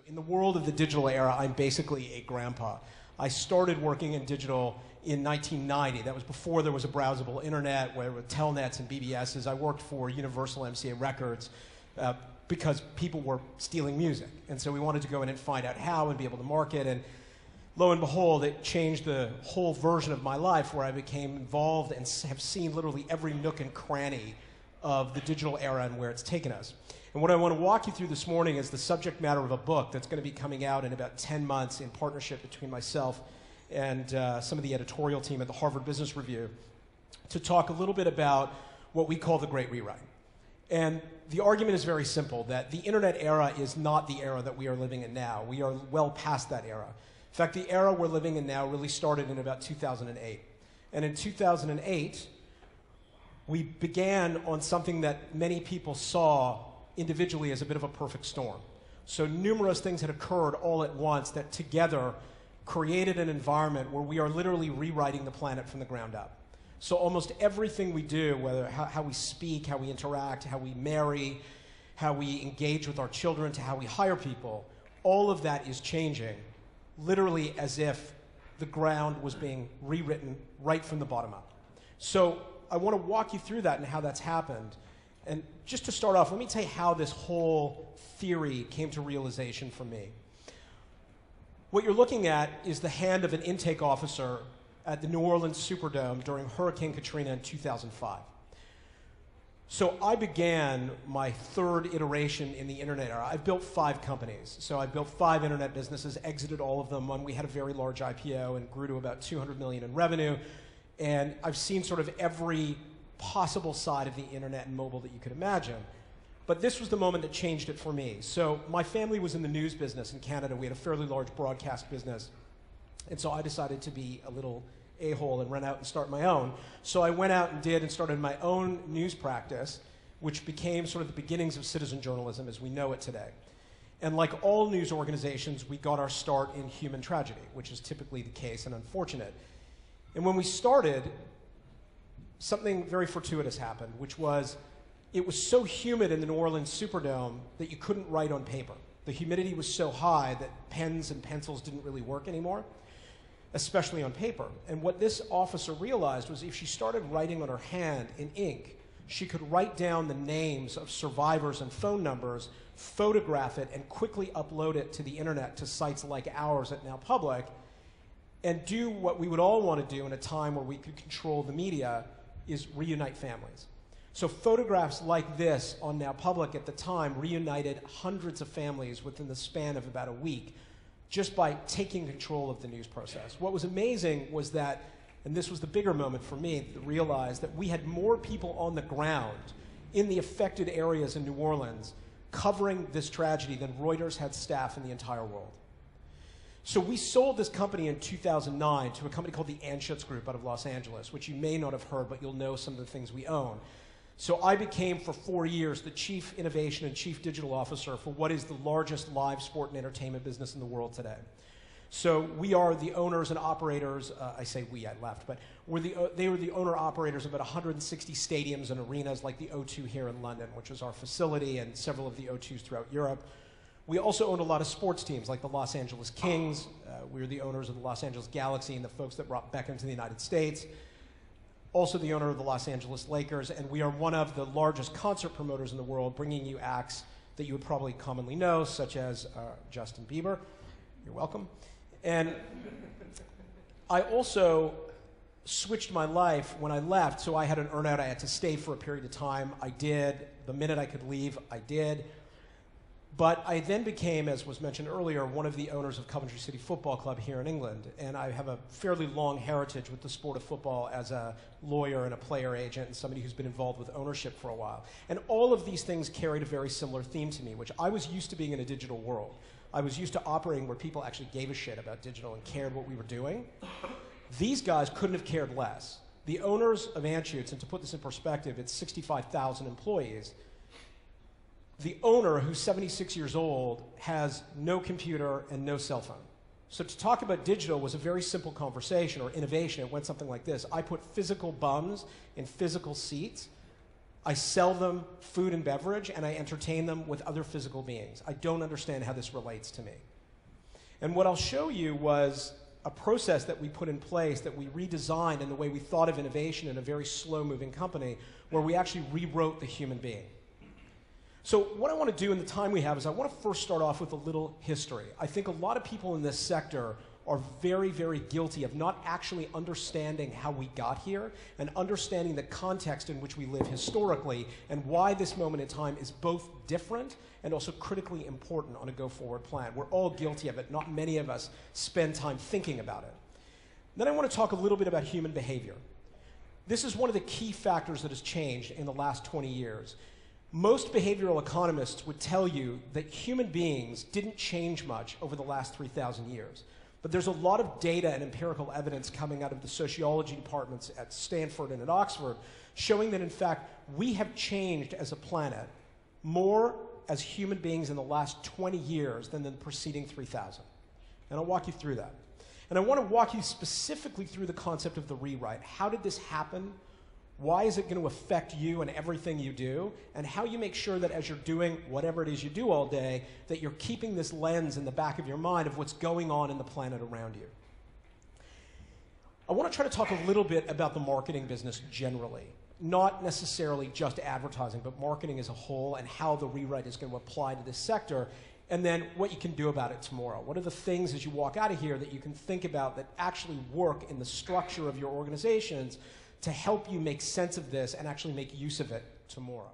In the world of the digital era, I'm basically a grandpa. I started working in digital in 1990. That was before there was a browsable internet, where with telnets and BBSs. I worked for Universal MCA Records because people were stealing music. And so we wanted to go in and find out how and be able to market. And lo and behold, it changed the whole version of my life, where I became involved and have seen literally every nook and cranny of the digital era and where it's taken us. And what I want to walk you through this morning is the subject matter of a book that's going to be coming out in about 10 months in partnership between myself and some of the editorial team at the Harvard Business Review, to talk a little bit about what we call the Great Rewrite. And the argument is very simple, that the internet era is not the era that we are living in now. We are well past that era. In fact, the era we're living in now really started in about 2008. And in 2008, we began on something that many people saw individually as a bit of a perfect storm. So numerous things had occurred all at once that together created an environment where we are literally rewriting the planet from the ground up. So almost everything we do, whether how we speak, how we interact, how we marry, how we engage with our children, to how we hire people, all of that is changing, literally as if the ground was being rewritten right from the bottom up. So I want to walk you through that and how that's happened. And just to start off, let me tell you how this whole theory came to realization for me. What you're looking at is the hand of an intake officer at the New Orleans Superdome during Hurricane Katrina in 2005. So I began my third iteration in the internet era. I've built 5 companies. So I built 5 internet businesses, exited all of them when we had a very large IPO and grew to about 200 million in revenue. And I've seen sort of every possible side of the internet and mobile that you could imagine. But this was the moment that changed it for me. So my family was in the news business in Canada. We had a fairly large broadcast business. And so I decided to be a little a-hole and run out and start my own. So I went out and did and started my own news practice, which became sort of the beginnings of citizen journalism as we know it today. And like all news organizations, we got our start in human tragedy, which is typically the case and unfortunate. And when we started, something very fortuitous happened, which was it was so humid in the New Orleans Superdome that you couldn't write on paper. The humidity was so high that pens and pencils didn't really work anymore, especially on paper. And what this officer realized was if she started writing on her hand in ink, she could write down the names of survivors and phone numbers, photograph it, and quickly upload it to the internet to sites like ours at Now Public, and do what we would all want to do in a time where we could control the media, is reunite families. So photographs like this on Now Public at the time reunited hundreds of families within the span of about a week, just by taking control of the news process. What was amazing was that, and this was the bigger moment for me, to realize that we had more people on the ground in the affected areas in New Orleans covering this tragedy than Reuters had staff in the entire world. So we sold this company in 2009 to a company called the Anschutz Group out of Los Angeles, which you may not have heard, but you'll know some of the things we own. So I became, for 4 years, the Chief Innovation and Chief Digital Officer for what is the largest live sport and entertainment business in the world today. So we are the owners and operators, I say we, I left, but they were the owner-operators of about 160 stadiums and arenas like the O2 here in London, which is our facility, and several of the O2s throughout Europe. We also owned a lot of sports teams like the Los Angeles Kings. We were the owners of the Los Angeles Galaxy and the folks that brought Beckham to the United States. Also the owner of the Los Angeles Lakers, and we are one of the largest concert promoters in the world, bringing you acts that you would probably commonly know, such as Justin Bieber. You're welcome. And I also switched my life when I left, so I had an earnout. I had to stay for a period of time. I did. The minute I could leave, I did. But I then became, as was mentioned earlier, one of the owners of Coventry City Football Club here in England. And I have a fairly long heritage with the sport of football as a lawyer and a player agent and somebody who's been involved with ownership for a while. And all of these things carried a very similar theme to me, which I was used to being in a digital world. I was used to operating where people actually gave a shit about digital and cared what we were doing. These guys couldn't have cared less. The owners of Anschutz, and to put this in perspective, it's 65,000 employees. The owner, who's 76 years old, has no computer and no cell phone. So to talk about digital was a very simple conversation or innovation. It went something like this. I put physical bums in physical seats. I sell them food and beverage, and I entertain them with other physical beings. I don't understand how this relates to me. And what I'll show you was a process that we put in place that we redesigned in the way we thought of innovation in a very slow-moving company, where we actually rewrote the human being. So what I want to do in the time we have is I want to first start off with a little history. I think a lot of people in this sector are very, very guilty of not actually understanding how we got here and understanding the context in which we live historically and why this moment in time is both different and also critically important on a go-forward plan. We're all guilty of it. Not many of us spend time thinking about it. Then I want to talk a little bit about human behavior. This is one of the key factors that has changed in the last 20 years. Most behavioral economists would tell you that human beings didn't change much over the last 3,000 years. But there's a lot of data and empirical evidence coming out of the sociology departments at Stanford and at Oxford showing that, in fact, we have changed as a planet more as human beings in the last 20 years than the preceding 3,000. And I'll walk you through that. And I want to walk you specifically through the concept of the rewrite. How did this happen? Why is it going to affect you and everything you do? And how you make sure that as you're doing whatever it is you do all day, that you're keeping this lens in the back of your mind of what's going on in the planet around you. I want to try to talk a little bit about the marketing business generally. Not necessarily just advertising, but marketing as a whole and how the rewrite is going to apply to this sector. And then what you can do about it tomorrow. What are the things as you walk out of here that you can think about that actually work in the structure of your organizations to help you make sense of this and actually make use of it tomorrow?